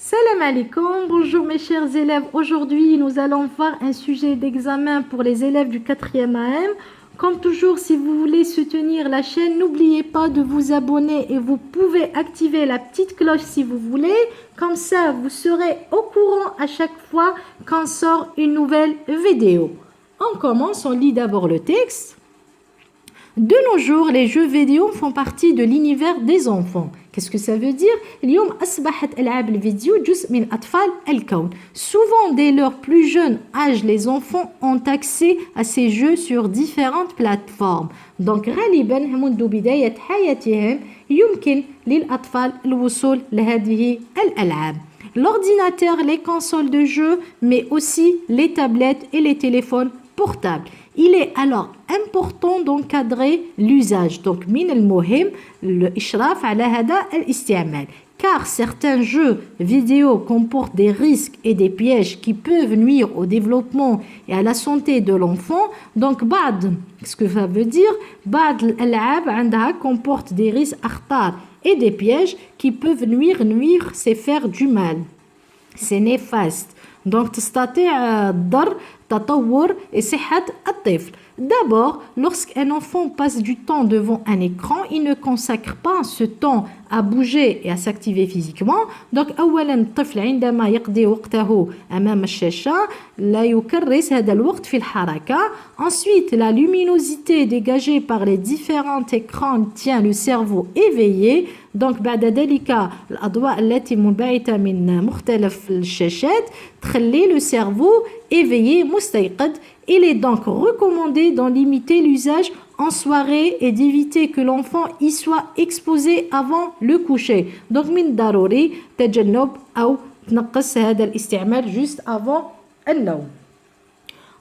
Salam alaikum, bonjour mes chers élèves. Aujourd'hui, nous allons voir un sujet d'examen pour les élèves du 4e AM. Comme toujours, si vous voulez soutenir la chaîne, n'oubliez pas de vous abonner et vous pouvez activer la petite cloche si vous voulez. Comme ça, vous serez au courant à chaque fois qu'on sort une nouvelle vidéo. On commence, on lit d'abord le texte. De nos jours, les jeux vidéo font partie de l'univers des enfants. Qu'est-ce que ça veut dire? اليوم أصبحت ألعاب الفيديو جزء من أطفال الكون. Souvent, dès leur plus jeune âge, les enfants ont accès à ces jeux sur différentes plateformes. Donc, غالباً منذ بداية حياتهم يمكن للأطفال الوصول لهذه الألعاب. L'ordinateur, les consoles de jeux, mais aussi les tablettes et les téléphones portables. Il est alors important d'encadrer l'usage. Donc, من المهم الإشراف على هذا الاستعمال. Car certains jeux vidéo comportent des risques et des pièges qui peuvent nuire au développement et à la santé de l'enfant. Donc, qu'est-ce que ça veut dire? بعض الألعاب عندها comporte des risques, أخطار et des pièges qui peuvent nuire, c'est faire du mal. C'est néfaste. Donc, تستطيع ضر تطور et صحة الطفل. D'abord, lorsqu'un enfant passe du temps devant un écran, il ne consacre pas ce temps à bouger et à s'activer physiquement. Donc, أولاً الطفل عندما يقضي وقته أمام الشاشة لا يكرس هذا الوقت في الحركة. Ensuite, la luminosité dégagée par les différents écrans tient le cerveau éveillé. Donc, بعد ذلك الأضواء التي منبعثة من مختلف الشاشات تخلي le cerveau éveillé مستيقظ. Il est donc recommandé d'en limiter l'usage en soirée et d'éviter que l'enfant y soit exposé avant le coucher. Donc, من الضروري تجنب أو تنقص هذا الاستعمال juste avant النوم.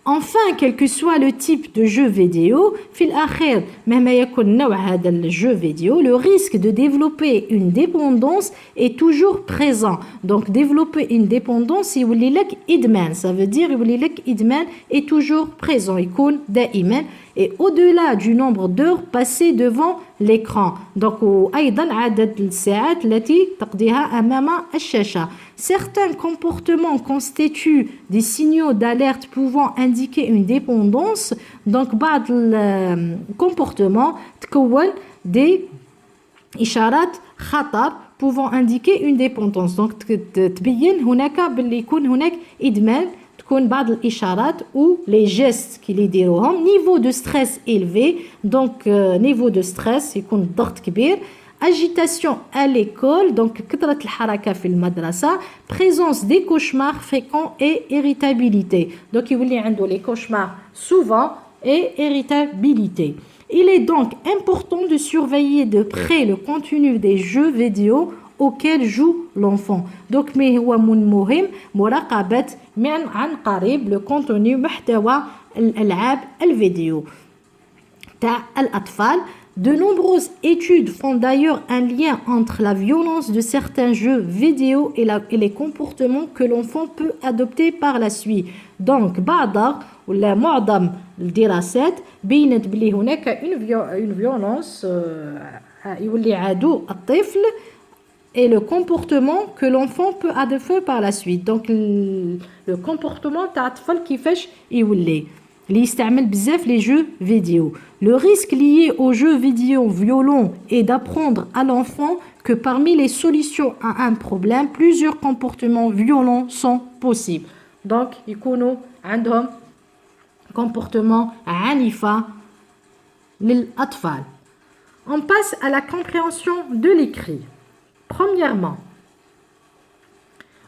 Enfin, quel que soit le type de jeu vidéo, في الأخير مهما يكن نوع هذا الجeu vidéo, le risque de développer une dépendance est toujours présent. Donc, développer une dépendance, يولي لك إدمان. Ça veut dire يولي لك إدمان est toujours présent. يكون دائما. Et au-delà du nombre d'heures passées devant l'écran. Donc, وأيضا عدد الساعات التي تقضيها أمام الشاشة. Certains comportements constituent des signaux d'alerte pouvant indiquer une dépendance. Donc, بعض comportements تكون des إشارات خطر pouvant indiquer une dépendance. Donc, تبين هناك باللي يكون هناك إدمان. تكون بعض الإشارات ou les gestes qui les يديروهم. Niveau de stress élevé. Donc, niveau de stress يكون ضغط كبير. Agitation à l'école, donc كثرة الحركة في المدرسة, présence des cauchemars fréquents et irritabilité. Donc يولي عنده les cauchemars souvent et irritabilité. Il est donc important de surveiller de près le contenu des jeux vidéo auquel joue l'enfant. Donc ما هو مهم مراقبة عن قريب le contenu محتوى الألعاب الفيديو تاع الأطفال. De nombreuses études font d'ailleurs un lien entre la violence de certains jeux vidéo et les comportements que l'enfant peut adopter par la suite. Donc, بعض ولا معظم الدراسات بينت بلي هناك une violence يولي عدو الطفل et le comportement que l'enfant peut adopter par la suite. Donc, le comportement تاع الطفل كيفاش يولي. اللي يستعمل بزاف les jeux vidéo. Le risque lié aux jeux vidéo violents est d'apprendre à l'enfant que parmi les solutions à un problème, plusieurs comportements violents sont possibles. Donc, يكونوا عندهم comportement عنيفة للأطفال. On passe à la compréhension de l'écrit. Premièrement,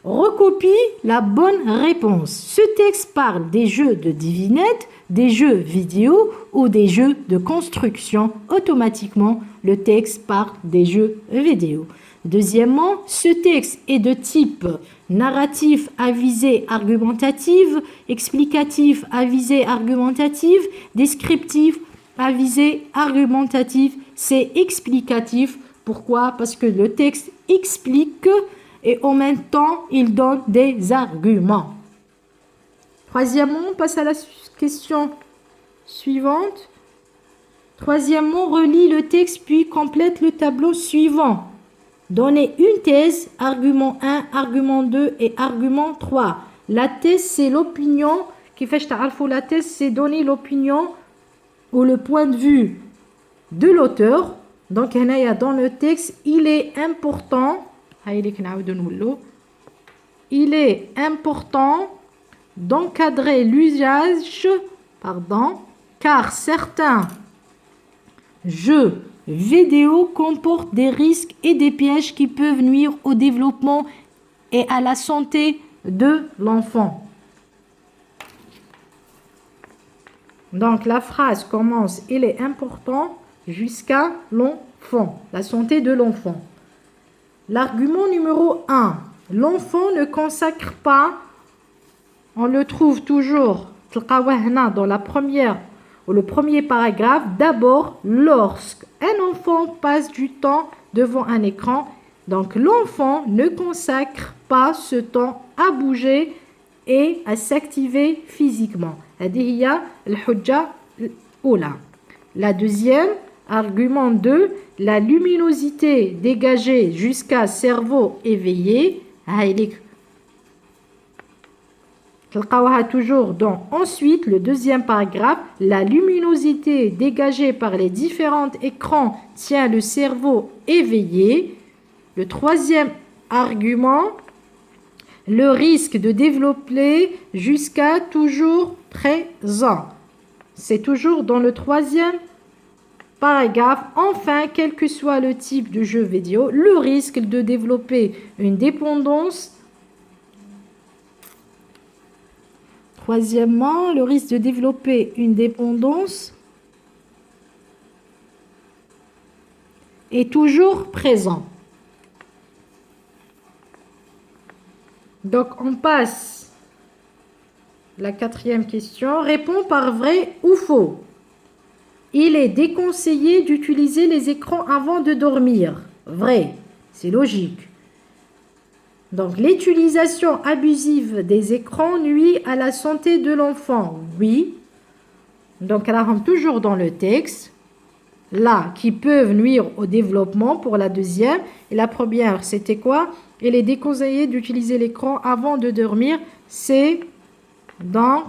recopie la bonne réponse. Ce texte parle des jeux de devinette, des jeux vidéo ou des jeux de construction. Automatiquement, le texte parle des jeux vidéo. Deuxièmement, ce texte est de type narratif à visée argumentative, explicatif à visée argumentative, descriptif à visée argumentative. C'est explicatif. Pourquoi? Parce que le texte explique et en même temps, il donne des arguments. Troisièmement, on passe à la question suivante. Troisièmement, relis le texte puis complète le tableau suivant. Donnez une thèse, argument 1, argument 2 et argument 3. La thèse, c'est l'opinion. Qui fait la thèse, c'est donner l'opinion ou le point de vue de l'auteur. Donc, dans le texte, il est important d'encadrer l'usage, car certains jeux vidéo comportent des risques et des pièges qui peuvent nuire au développement et à la santé de l'enfant. Donc la phrase commence, il est important jusqu'à l'enfant, la santé de l'enfant. L'argument numéro 1, l'enfant ne consacre pas, on le trouve toujours dans la première ou le premier paragraphe, d'abord lorsqu'un enfant passe du temps devant un écran, donc l'enfant ne consacre pas ce temps à bouger et à s'activer physiquement. La deuxième, argument 2, la luminosité dégagée jusqu'à cerveau éveillé. Toujours dans ensuite le deuxième paragraphe, la luminosité dégagée par les différents écrans tient le cerveau éveillé. Le troisième argument, le risque de développer jusqu'à toujours présent. C'est toujours dans le troisième paragraphe. Enfin, quel que soit le type de jeu vidéo, le risque de développer une dépendance. Troisièmement, le risque de développer une dépendance est toujours présent. Donc, on passe la quatrième question. Réponds par vrai ou faux. Il est déconseillé d'utiliser les écrans avant de dormir. Vrai, c'est logique. Donc, l'utilisation abusive des écrans nuit à la santé de l'enfant. Oui. Donc, elle rentre toujours dans le texte. Là, qui peuvent nuire au développement pour la deuxième. Et la première, c'était quoi? Il est déconseillé d'utiliser l'écran avant de dormir. C'est donc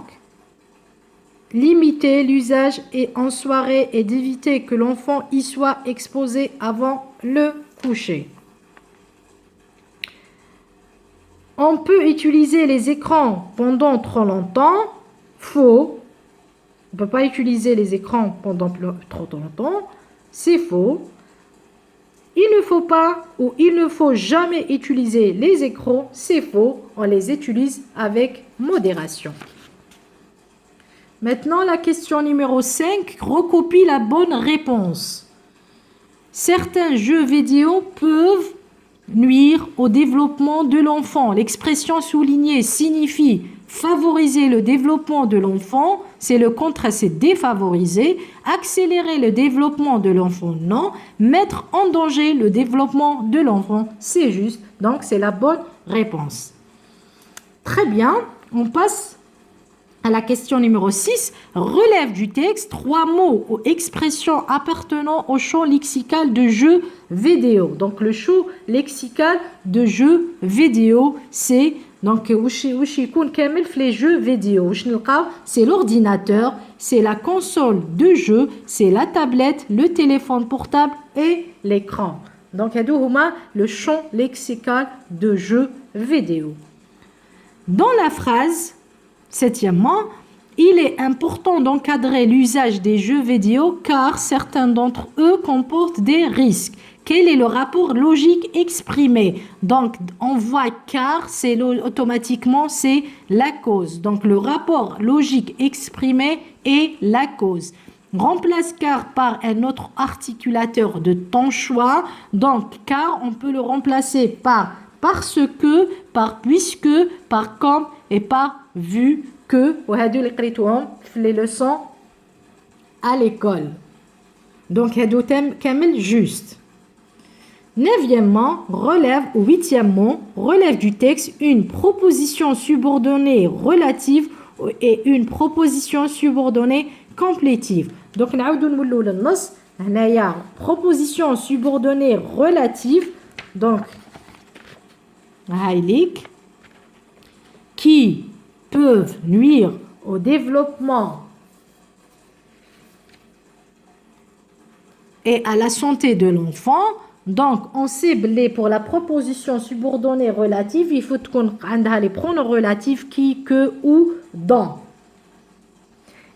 limiter l'usage et en soirée et d'éviter que l'enfant y soit exposé avant le coucher. On peut utiliser les écrans pendant trop longtemps. Faux. On ne peut pas utiliser les écrans pendant trop longtemps. C'est faux. Il ne faut pas ou il ne faut jamais utiliser les écrans. C'est faux. On les utilise avec modération. Maintenant, la question numéro 5. Recopie la bonne réponse. Certains jeux vidéo peuvent nuire au développement de l'enfant. L'expression soulignée signifie favoriser le développement de l'enfant. C'est le contraire, c'est défavoriser. Accélérer le développement de l'enfant, non. Mettre en danger le développement de l'enfant, c'est juste. Donc, c'est la bonne réponse. Très bien. On passe à la question numéro 6. Relève du texte 3 mots ou expressions appartenant au champ lexical de jeux vidéo. Donc, le champ lexical de jeux vidéo, c'est donc les jeux vidéo. C'est l'ordinateur, c'est la console de jeu, c'est la tablette, le téléphone portable et l'écran. Donc, le champ lexical de jeux vidéo. Dans la phrase, septièmement, il est important d'encadrer l'usage des jeux vidéo car certains d'entre eux comportent des risques. Quel est le rapport logique exprimé? Donc, on voit car, c'est automatiquement, c'est la cause. Donc, le rapport logique exprimé est la cause. Remplace car par un autre articulateur de ton choix. Donc, car, on peut le remplacer par parce que, par puisque, par comme et par vu que. Les leçons à l'école. Donc, هادو كامل juste. Neuvièmement, relève, ou huitièmement, relève du texte une proposition subordonnée relative et une proposition subordonnée complétive. Donc, نعاودو نولو للنص. هنايا proposition subordonnée relative. Donc, qui peuvent nuire au développement et à la santé de l'enfant. Donc, on cible pour la proposition subordonnée relative, il faut qu'on ait les pronoms relatifs qui, que, ou, dans.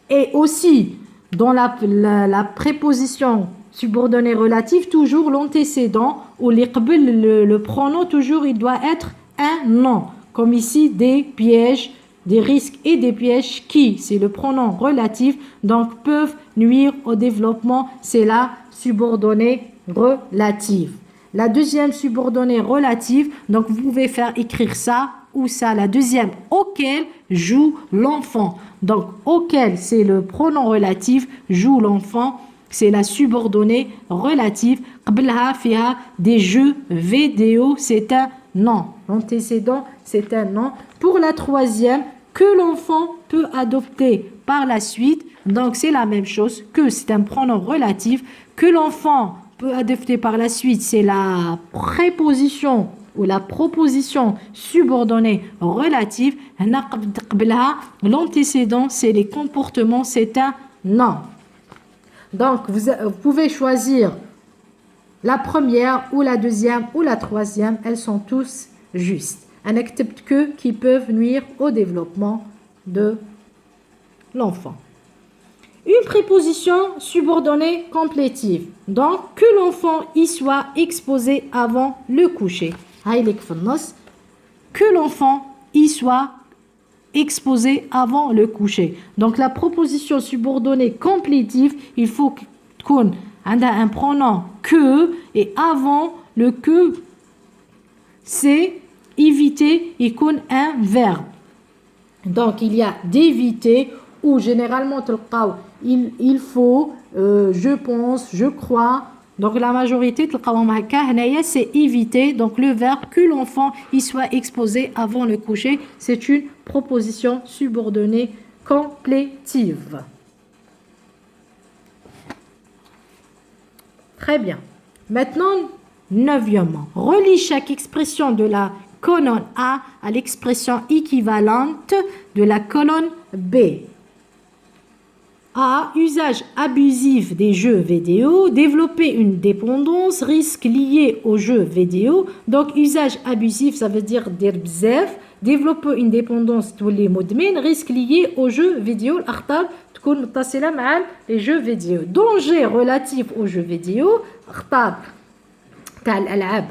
Et aussi, dans la préposition subordonnée relative, toujours l'antécédent ou le pronom, toujours il doit être un nom. Comme ici, des pièges, des risques et des pièges qui, c'est le pronom relatif, donc peuvent nuire au développement, c'est la subordonnée relative. La deuxième subordonnée relative, donc vous pouvez faire écrire ça ou ça. La deuxième, auquel joue l'enfant. Donc, auquel, c'est le pronom relatif, joue l'enfant, c'est la subordonnée relative. قبلها فيها des jeux vidéo, c'est un nom. L'antécédent, c'est un nom. Pour la troisième, que l'enfant peut adopter par la suite, donc c'est la même chose, que c'est un pronom relatif, que l'enfant peut adopter par la suite, c'est la préposition ou la proposition subordonnée relative. L'antécédent, c'est les comportements, c'est un nom. Donc, vous pouvez choisir la première ou la deuxième ou la troisième, elles sont tous justes. Un accepte que qui peuvent nuire au développement de l'enfant. Une préposition subordonnée complétive. Donc, que l'enfant y soit exposé avant le coucher. Que l'enfant y soit exposé avant le coucher. Donc, la proposition subordonnée complétive, il faut qu'on ait un pronom que et avant le que, c'est éviter et qu'on ait un verbe. Donc, il y a d'éviter ou généralement il faut, je pense, je crois. Donc la majorité c'est éviter. Donc le verbe que l'enfant y soit exposé avant le coucher, c'est une proposition subordonnée complétive. Très bien. Maintenant, neuvièmement, relie chaque expression de la colonne A à l'expression équivalente de la colonne B. A. Usage abusif des jeux vidéo. Développer une dépendance. Risque lié aux jeux vidéo. Donc, usage abusif, ça veut dire dir bzaf. Développer une dépendance تولي مدمن. Risque lié aux jeux vidéo. الأخطار تكون متصلة مع les jeux vidéo. Danger relatif aux jeux vidéo. أخطار تاع الألعاب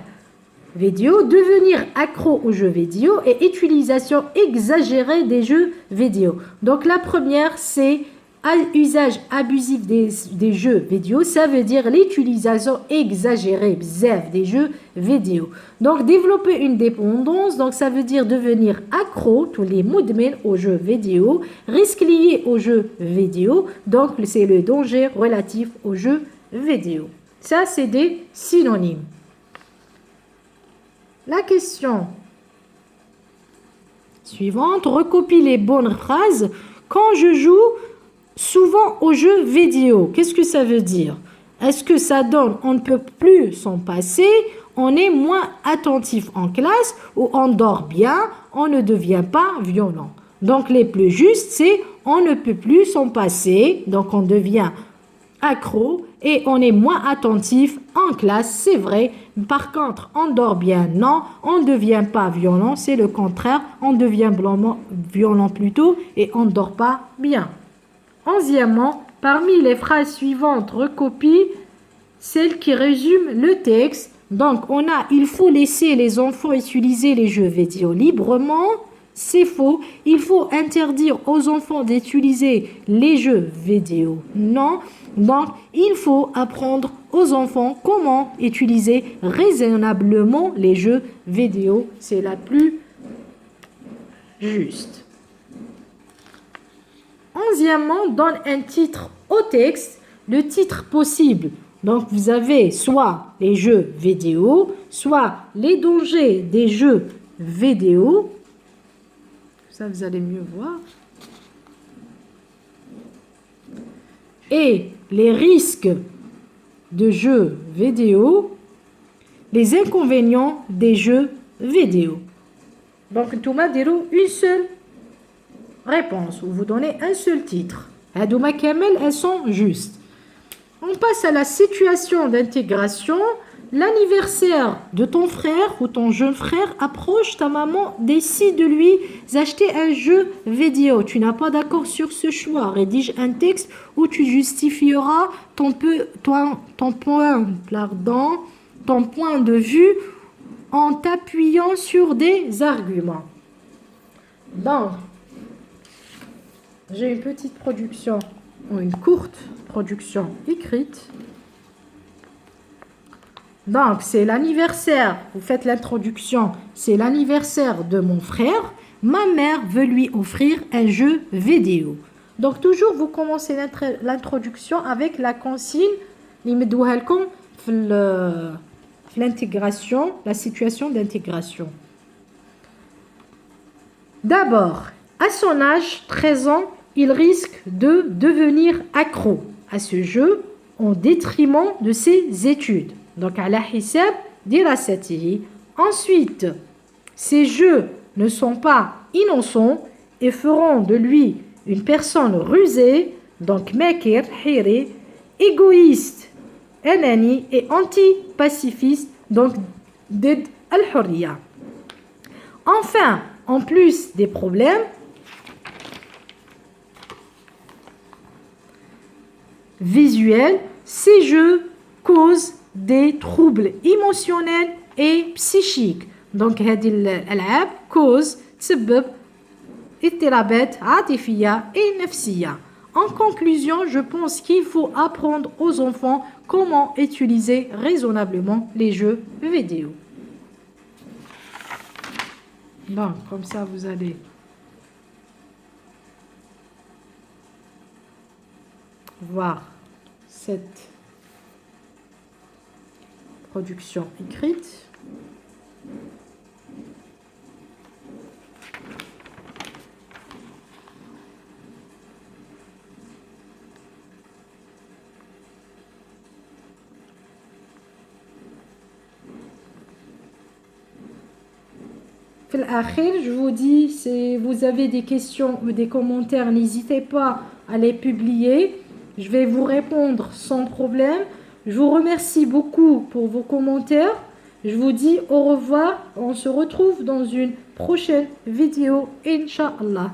vidéo. Devenir accro aux jeux vidéo et utilisation exagérée des jeux vidéo. Donc, la première, c'est usage abusif des jeux vidéo, ça veut dire l'utilisation exagérée des jeux vidéo. Donc, développer une dépendance, donc ça veut dire devenir accro, tous les mudmen aux jeux vidéo, risque lié aux jeux vidéo, donc c'est le danger relatif aux jeux vidéo. Ça, c'est des synonymes. La question suivante, recopie les bonnes phrases. Quand je joue souvent aux jeux vidéo, qu'est-ce que ça veut dire? Est-ce que ça donne on ne peut plus s'en passer, on est moins attentif en classe ou on dort bien, on ne devient pas violent? Donc les plus justes, c'est on ne peut plus s'en passer, donc on devient accro et on est moins attentif en classe, c'est vrai. Par contre, on dort bien, non, on ne devient pas violent, c'est le contraire, on devient violent plutôt et on ne dort pas bien. Onzièmement, parmi les phrases suivantes, recopie celle qui résume le texte. Donc, on a « Il faut laisser les enfants utiliser les jeux vidéo librement ». C'est faux. Il faut interdire aux enfants d'utiliser les jeux vidéo. Non. Donc, il faut apprendre aux enfants comment utiliser raisonnablement les jeux vidéo. C'est la plus juste. Onzièmement, donne un titre au texte, le titre possible. Donc, vous avez soit les jeux vidéo, soit les dangers des jeux vidéo. Ça, vous allez mieux voir. Et les risques de jeux vidéo. les inconvénients des jeux vidéo. Donc, tout m'a dit une seule réponse, ou vous donnez un seul titre. Hadouma Kamel, elles sont justes. On passe à la situation d'intégration. L'anniversaire de ton frère ou ton jeune frère approche, ta maman décide de lui acheter un jeu vidéo. Tu n'as pas d'accord sur ce choix. Rédige un texte où tu justifieras ton point de vue en t'appuyant sur des arguments. Donc, j'ai une petite production ou une courte production écrite. Donc, c'est l'anniversaire, vous faites l'introduction, c'est l'anniversaire de mon frère. Ma mère veut lui offrir un jeu vidéo. Donc, toujours, vous commencez l'introduction avec la consigne, l'intégration, la situation d'intégration. D'abord, à son âge, 13 ans, il risque de devenir accro à ce jeu au détriment de ses études. Donc, ala hisab dirasatihi. Ensuite, ces jeux ne sont pas innocents et feront de lui une personne rusée, donc makir, hiri, égoïste, anani et anti-pacifiste, donc did al-hurriya. Enfin, en plus des problèmes visuels, ces jeux causent des troubles émotionnels et psychiques. Donc, هذه الألعاب cause تسبب اضطرابات عاطفية et نفسية. En conclusion, je pense qu'il faut apprendre aux enfants comment utiliser raisonnablement les jeux vidéo. Donc, comme ça, vous allez voir cette production écrite. Je vous dis, si vous avez des questions ou des commentaires, n'hésitez pas à les publier. Je vais vous répondre sans problème. Je vous remercie beaucoup pour vos commentaires. Je vous dis au revoir. On se retrouve dans une prochaine vidéo, Inch'Allah.